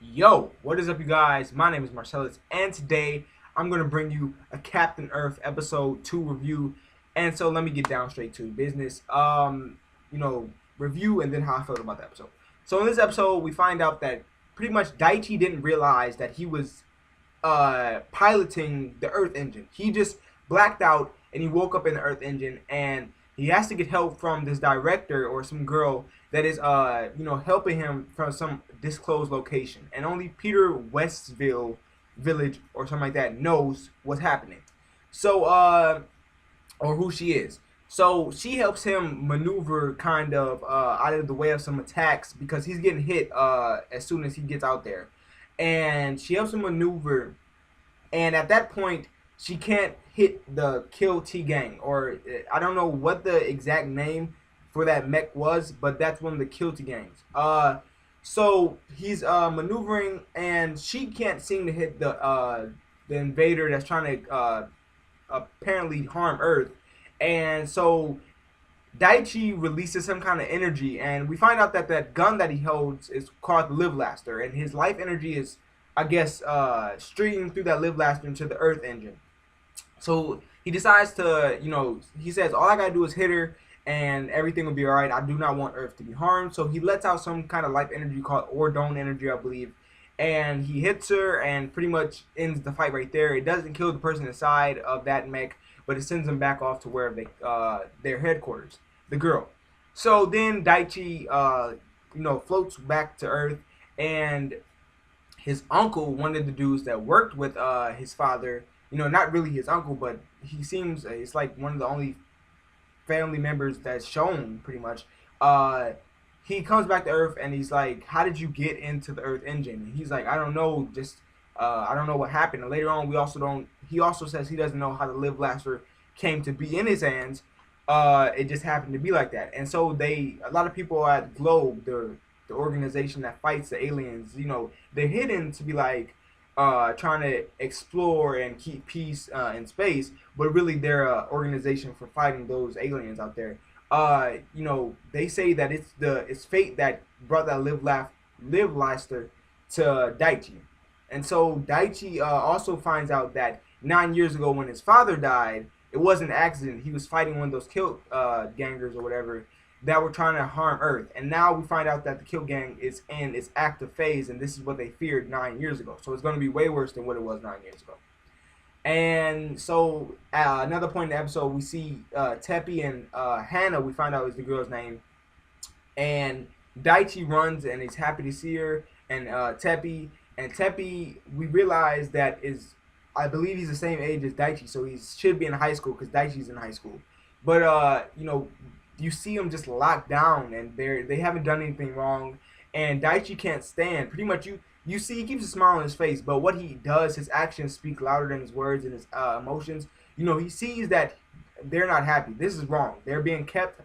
Yo, what is up, you guys? My name is Marcellus, and today I'm going to bring you a Captain Earth episode 2 review. And so let me get down straight to business. Review and then how I felt about the episode. So in this episode, we find out that pretty much Daichi didn't realize that he was piloting the Earth engine. He just blacked out and he woke up in the Earth engine, and he has to get help from this director or some girl that is helping him from some disclosed location, and only Peter Westville village or something like that knows what's happening. So or who she is. So she helps him maneuver kind of out of the way of some attacks because he's getting hit as soon as he gets out there. And she helps him maneuver. And at that point, she can't hit the Kill T gang. Or I don't know what the exact name for that mech was, but that's one of the Kill T gangs. So he's maneuvering, and she can't seem to hit the invader that's trying to apparently harm Earth. And so Daichi releases some kind of energy, and we find out that that gun that he holds is called the Live Laster, and his life energy is, I guess, streaming through that Live Laster into the Earth engine. So he decides to, he says, all I gotta do is hit her, and everything will be alright. I do not want Earth to be harmed. So he lets out some kind of life energy called Ordone energy, I believe, and he hits her and pretty much ends the fight right there. It doesn't kill the person inside of that mech, but it sends them back off to where they their headquarters, the girl. So then Daichi floats back to Earth, and his uncle, one of the dudes that worked with his father, not really his uncle, but he seems it's like one of the only family members that's shown pretty much. He comes back to Earth, and he's like, "How did you get into the Earth engine?" And he's like, "I don't know, just I don't know what happened." And later on, we also don't. He also says he doesn't know how the Live Blaster came to be in his hands. It just happened to be like that. And so a lot of people at Globe, the organization that fights the aliens, they're hidden to be like trying to explore and keep peace in space, but really they're an organization for fighting those aliens out there. They say that it's fate that brought that Live Laster to Daichi. And so Daichi also finds out that 9 years ago when his father died, it wasn't an accident. He was fighting one of those kill gangers or whatever that were trying to harm Earth. And now we find out that the kill gang is in its active phase, and this is what they feared 9 years ago. So it's going to be way worse than what it was 9 years ago. And so another point in the episode, we see Teppy and Hannah, we find out is the girl's name. And Daichi runs and he's happy to see her. And Teppy, we realize that is, I believe he's the same age as Daichi, so he should be in high school because Daichi's in high school. But you see him just locked down, and they haven't done anything wrong, and Daichi can't stand. Pretty much, you see he keeps a smile on his face, but what he does, his actions speak louder than his words and his emotions. He sees that they're not happy. This is wrong. They're being kept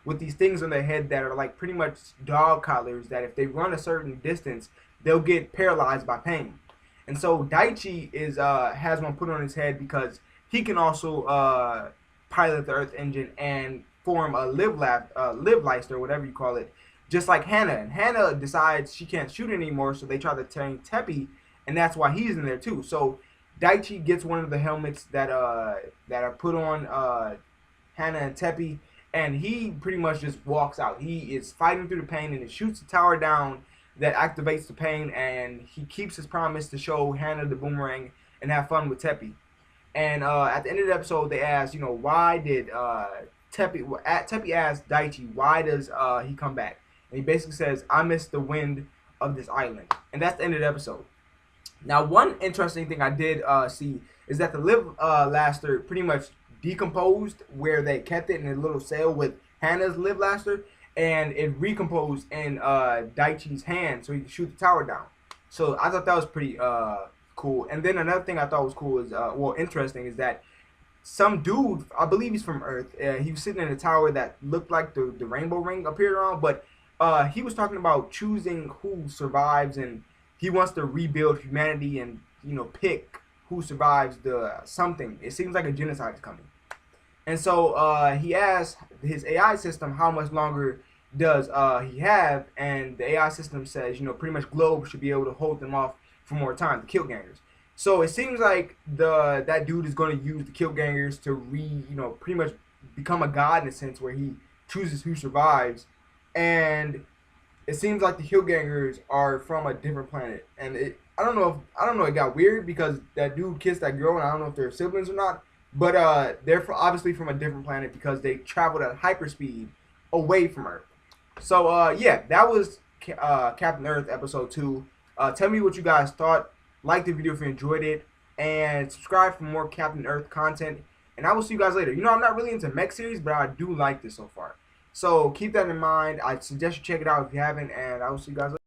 with these things on their head that are like pretty much dog collars. That if they run a certain distance, they'll get paralyzed by pain. And so Daichi has one put on his head because he can also pilot the Earth engine and form a live Leister, whatever you call it, just like Hannah. And Hannah decides she can't shoot anymore, so they try to train Teppy, and that's why he's in there too. So Daichi gets one of the helmets that are put on Hannah and Teppy, and he pretty much just walks out. He is fighting through the pain, and he shoots the tower down that activates the pain, and he keeps his promise to show Hannah the boomerang and have fun with Teppy. And at the end of the episode, they ask, why did Teppy asks Daichi, why does he come back? And he basically says, I miss the wind of this island. And that's the end of the episode. Now, one interesting thing I did see is that the Live Laster pretty much decomposed where they kept it in a little cell with Hannah's Live Laster, and it recomposed in Daichi's hand so he could shoot the tower down. So I thought that was pretty cool. And then another thing I thought was cool is, interesting, is that some dude, I believe he's from Earth, he was sitting in a tower that looked like the rainbow ring appeared on, but he was talking about choosing who survives, and he wants to rebuild humanity and, pick who survives the something. It seems like a genocide is coming. And so he asked his AI system how much longer does he have, and the AI system says, pretty much Globe should be able to hold them off for more time, the kill gangers. So it seems like that dude is going to use the kill gangers to pretty much become a god in a sense where he chooses who survives, and it seems like the kill gangers are from a different planet, and I don't know, it got weird because that dude kissed that girl, and I don't know if they're siblings or not, but they're obviously from a different planet because they traveled at hyperspeed away from Earth. So yeah, that was Captain Earth episode 2. Tell me what you guys thought. Like the video if you enjoyed it, and subscribe for more Captain Earth content. And I will see you guys later. I'm not really into mech series, but I do like this so far. So keep that in mind. I suggest you check it out if you haven't, and I will see you guys later.